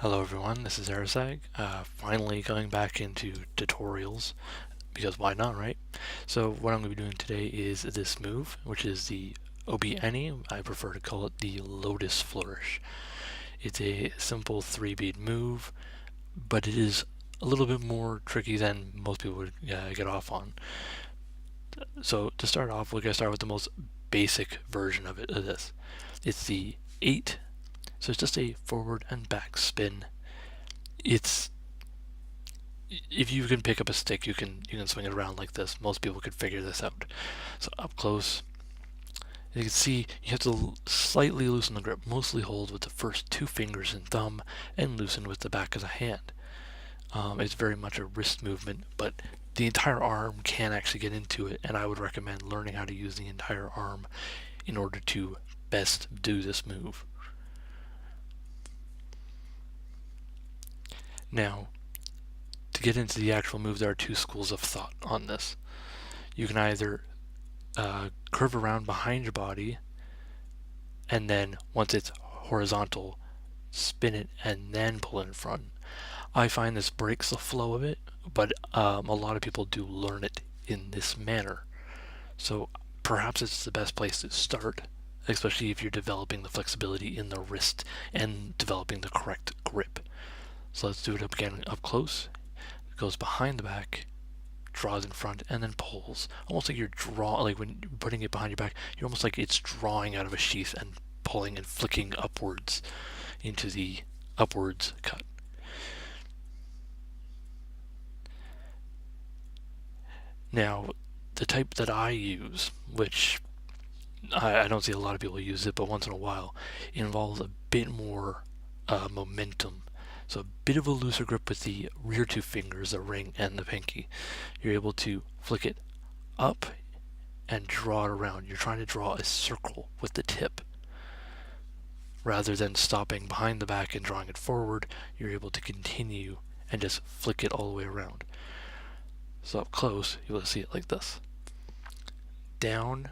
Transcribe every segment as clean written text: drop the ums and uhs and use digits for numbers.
Hello everyone, this is Arisaig, finally going back into tutorials, because why not, right? So what I'm going to be doing today is this move, which is the Obi-Ani. I prefer to call it the Lotus Flourish. It's a simple 3-bead move, but it is a little bit more tricky than most people would get off on. So to start off, we're going to start with the most basic version of this. It's the 8. So it's just a forward and back spin. If you can pick up a stick, you can swing it around like this. Most people could figure this out. So up close, you can see you have to slightly loosen the grip. Mostly hold with the first 2 fingers and thumb, and loosen with the back of the hand. It's very much a wrist movement, but the entire arm can actually get into it, and I would recommend learning how to use the entire arm in order to best do this move. Now, to get into the actual move, there are 2 schools of thought on this. You can either curve around behind your body, and then once it's horizontal, spin it and then pull it in front. I find this breaks the flow of it, but a lot of people do learn it in this manner. So perhaps it's the best place to start, especially if you're developing the flexibility in the wrist and developing the correct grip. So let's do it again up close. It goes behind the back, draws in front, and then pulls. Almost like like when you're putting it behind your back, you're almost like it's drawing out of a sheath and pulling and flicking upwards into the upwards cut. Now, the type that I use, which I don't see a lot of people use it, but once in a while, involves a bit more momentum. So a bit of a looser grip with the rear 2 fingers, the ring and the pinky. You're able to flick it up and draw it around. You're trying to draw a circle with the tip. Rather than stopping behind the back and drawing it forward, you're able to continue and just flick it all the way around. So up close, you'll see it like this. Down,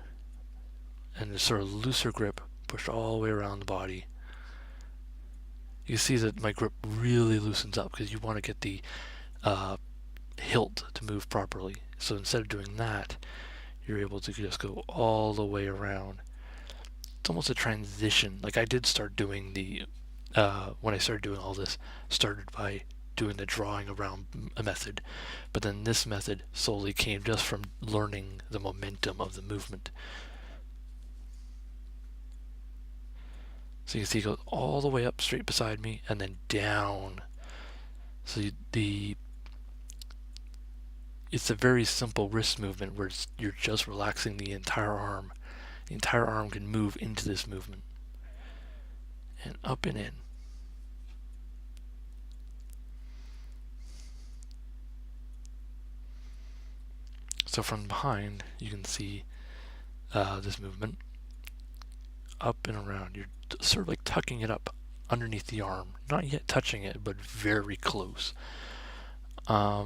and a sort of looser grip, pushed all the way around the body. You see that my grip really loosens up because you want to get the hilt to move properly. So instead of doing that, you're able to just go all the way around. It's almost a transition. Like I did start doing when I started doing all this, started by doing the drawing around method, but then this method solely came just from learning the momentum of the movement. So you can see it goes all the way up straight beside me and then down. So it's a very simple wrist movement where you're just relaxing the entire arm. The entire arm can move into this movement. And up and in. So from behind, you can see this movement. Up and around. You're sort of like tucking it up underneath the arm. Not yet touching it, but very close. A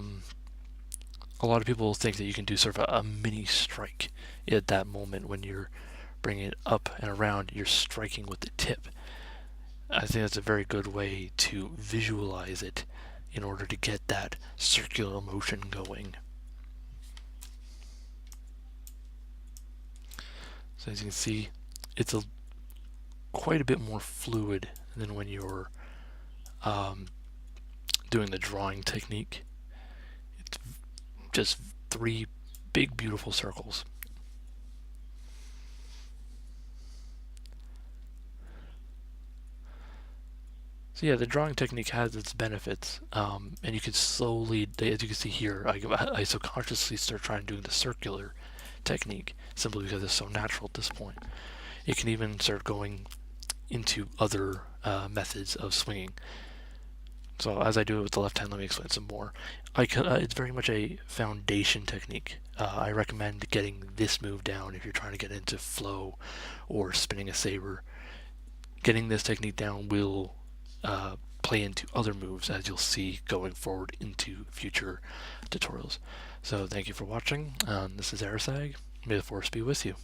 lot of people think that you can do sort of a mini strike at that moment when you're bringing it up and around. You're striking with the tip. I think that's a very good way to visualize it in order to get that circular motion going. So as you can see, it's quite a bit more fluid than when you're doing the drawing technique. It's just 3 big, beautiful circles. So yeah, the drawing technique has its benefits, and you can slowly, as you can see here, I subconsciously start trying to do the circular technique simply because it's so natural at this point. It can even start going into other methods of swinging. So as I do it with the left hand, let me explain some more. It's very much a foundation technique. I recommend getting this move down if you're trying to get into flow or spinning a saber. Getting this technique down will play into other moves, as you'll see going forward into future tutorials. So thank you for watching. This is Arisaig. May the Force be with you.